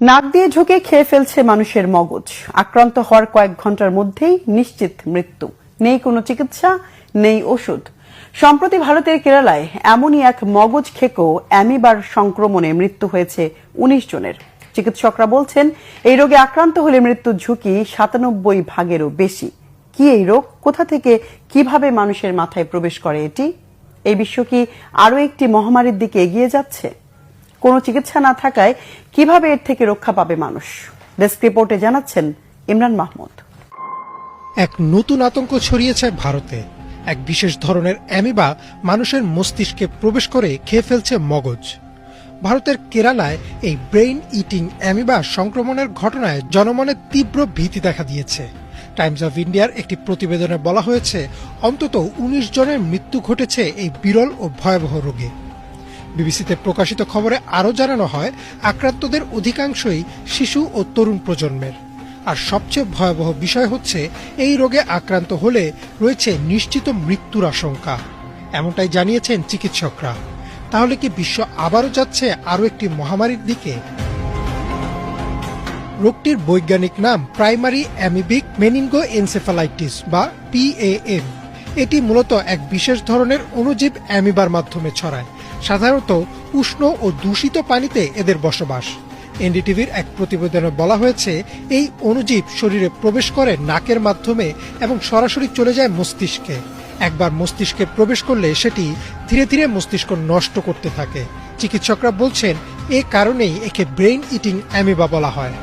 নাক দিয়ে ঢুকে খেয়ে ফেলছে মানুষের মগজ। আক্রান্ত হওয়ার কয়েক ঘন্টার মধ্যেই নিশ্চিত মৃত্যু। নেই কোনো চিকিৎসা, নেই ওষুধ। সম্প্রতি ভারতের কেরালায় এমনই এক মগজ খেকো অ্যামিবার সংক্রমণে মৃত্যু হয়েছে ১৯ জনের। চিকিৎসকরা বলছেন এই রোগে আক্রান্ত হলে মৃত্যুর ঝুঁকি ৯৭ ভাগেরও বেশি। কি এই রোগ, কোথা থেকে কিভাবে মানুষের মাথায় প্রবেশ করে এটি? এই বিশ্ব কি আরো একটি মহামারীর দিকে এগিয়ে যাচ্ছে? কোনো চিকিৎসা না থাকায় কিভাবে এর থেকে রক্ষা পাবে মানুষ? ডেস্ক রিপোর্টে জানাচ্ছেন ইমরান মাহমুদ। এক নতুন আতঙ্ক ছড়িয়েছে ভারতে। এক বিশেষ ধরনের অ্যামিবা মানুষের মস্তিষ্কে প্রবেশ করে খেয়ে ফেলছে মগজ। ভারতের কেরালায় এই ব্রেইন ইটিং অ্যামিবা সংক্রমণের ঘটনায় জনমনে তীব্র ভীতি দেখা দিয়েছে। টাইমস অফ ইন্ডিয়ার একটি প্রতিবেদনে বলা হয়েছে অন্তত ১৯ জনের মৃত্যু ঘটেছে এই বিরল ও ভয়াবহ রোগে। বিবিসিতে প্রকাশিত খবরে আরও জানানো হয় আক্রান্তদের অধিকাংশই শিশু ও তরুণ প্রজন্মের। আর সবচেয়ে ভয়াবহ বিষয় হচ্ছে এই রোগে আক্রান্ত হলে রয়েছে নিশ্চিত মৃত্যুর আশঙ্কা। এমনটাই জানিয়েছেন চিকিৎসকরা। তাহলে কি বিশ্ব আবারও যাচ্ছে আরও একটি মহামারীর দিকে? রোগটির বৈজ্ঞানিক নাম প্রাইমারি অ্যামিবিক মেনিনগোএনসেফালাইটিস বা PAM। এটি মূলত এক বিশেষ ধরনের অণুজীব অ্যামিবার মাধ্যমে ছড়ায়। সাধারণত উষ্ণ ও দূষিত পানিতে এদের বসবাস। এনডিটিভির এক প্রতিবেদনে বলা হয়েছে এই অণুজীব শরীরে প্রবেশ করে নাকের মাধ্যমে এবং সরাসরি চলে যায় মস্তিষ্কে। একবার মস্তিষ্কে প্রবেশ করলে সেটি ধীরে ধীরে মস্তিষ্ক নষ্ট করতে থাকে। চিকিৎসকরা বলছেন এ কারণেই একে ব্রেইন ইটিং অ্যামিবা বলা হয়।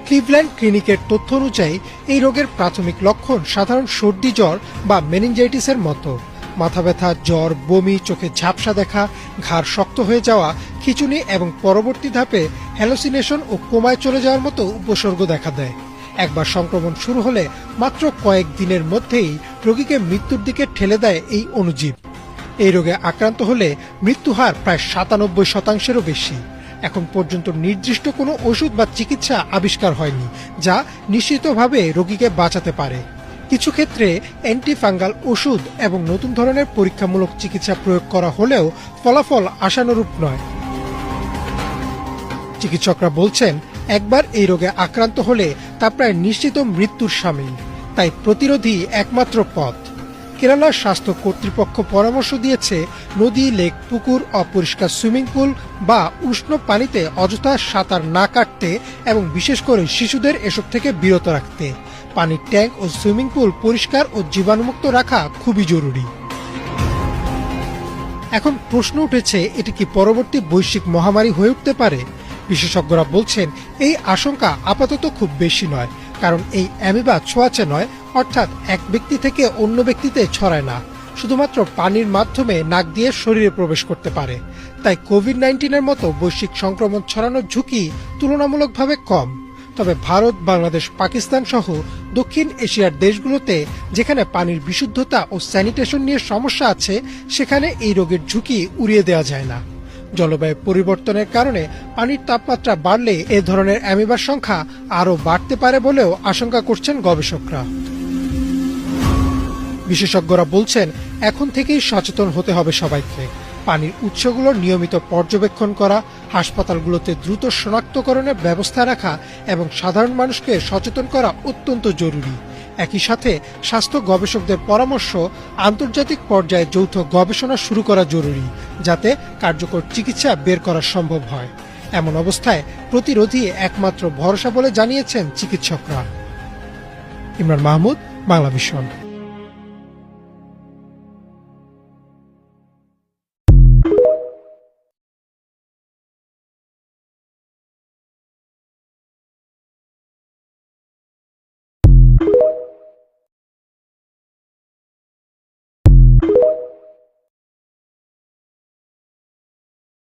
ক্লিভল্যান্ড ক্লিনিকের তথ্য অনুযায়ী এই রোগের প্রাথমিক লক্ষণ সাধারণ সর্দি জ্বর বা মেনিনজাইটিসের মতো। মাথা ব্যথা, জ্বর, বমি, চোখে ঝাপসা দেখা, ঘাড় শক্ত হয়ে যাওয়া, খিঁচুনি এবং পরবর্তী ধাপে হ্যালোসিনেশন ও কোমায় চলে যাওয়ার মতো উপসর্গ দেখা দেয়। একবার সংক্রমণ শুরু হলে মাত্র কয়েক দিনের মধ্যেই রোগীকে মৃত্যুর দিকে ঠেলে দেয় এই অণুজীব। এই রোগে আক্রান্ত হলে মৃত্যুহার প্রায় ৯৭%-এরও বেশি। এখন পর্যন্ত নির্দিষ্ট কোনো ওষুধ বা চিকিৎসা আবিষ্কার হয়নি যা নিশ্চিতভাবে রোগীকে বাঁচাতে পারে। কিছু ক্ষেত্রে অ্যান্টিফাঙ্গাল ওষুধ এবং নতুন ধরনের পরীক্ষামূলক চিকিৎসা প্রয়োগ করা হলেও ফলাফল আশানুরূপ নয়। চিকিৎসকরা বলছেন একবার এই রোগে আক্রান্ত হলে তা প্রায় নিশ্চিত মৃত্যুর শামিল। তাই প্রতিরোধী একমাত্র পথ। কেরালার স্বাস্থ্য কর্তৃপক্ষ পরামর্শ দিয়েছে নদী, লেক, পুকুর, অপরিষ্কার সুইমিং পুল বা উষ্ণ পানিতে অযথা সাঁতার না কাটতে এবং বিশেষ করে শিশুদের এসব থেকে বিরত রাখতে। পানির ট্যাঙ্ক ও সুইমিং পুল পরিষ্কার ও জীবাণুমুক্ত রাখা খুবই জরুরি। এখন প্রশ্ন উঠেছে এটি কি পরবর্তী বৈশ্বিক মহামারী হয়ে উঠতে পারে? বিশেষজ্ঞরা বলছেন এই আশঙ্কা আপাতত খুব বেশি নয়, কারণ এই অ্যামিবা ছোঁয়াচে নয়, অর্থাৎ এক ব্যক্তি থেকে অন্য ব্যক্তিতে ছড়ায় না, শুধুমাত্র পানির মাধ্যমে নাক দিয়ে শরীরে প্রবেশ করতে পারে। তাই কোভিড-19-এর মতো বৈশ্বিক সংক্রমণ ছড়ানোর ঝুঁকি তুলনামূলকভাবে কম। তবে ভারত, বাংলাদেশ, পাকিস্তান সহ দক্ষিণ এশিয়ার দেশগুলোতে যেখানে পানির বিশুদ্ধতা ও স্যানিটেশন নিয়ে সমস্যা আছে, সেখানে এই রোগের ঝুঁকি উড়িয়ে দেওয়া যায় না। জলবায়ু পরিবর্তনের কারণে পানির তাপমাত্রা বাড়লে এ ধরনের অ্যামিবার সংখ্যা আরও বাড়তে পারে বলেও আশঙ্কা করছেন গবেষকরা। বিশেষজ্ঞরা বলছেন এখন থেকেই সচেতন হতে হবে সবাইকে। পানির উৎসগুলোর নিয়মিত পর্যবেক্ষণ করা, হাসপাতালগুলোতে দ্রুত শনাক্তকরণের ব্যবস্থা রাখা এবং সাধারণ মানুষকে সচেতন করা অত্যন্ত জরুরি। একই সাথে স্বাস্থ্য গবেষকদের পরামর্শ আন্তর্জাতিক পর্যায়ে যৌথ গবেষণা শুরু করা জরুরি, যাতে কার্যকর চিকিৎসা বের করা সম্ভব হয়। এমন অবস্থায় প্রতিরোধী একমাত্র ভরসা বলে জানিয়েছেন চিকিৎসকরা। ইমরান মাহমুদ, বাংলা ভিশন।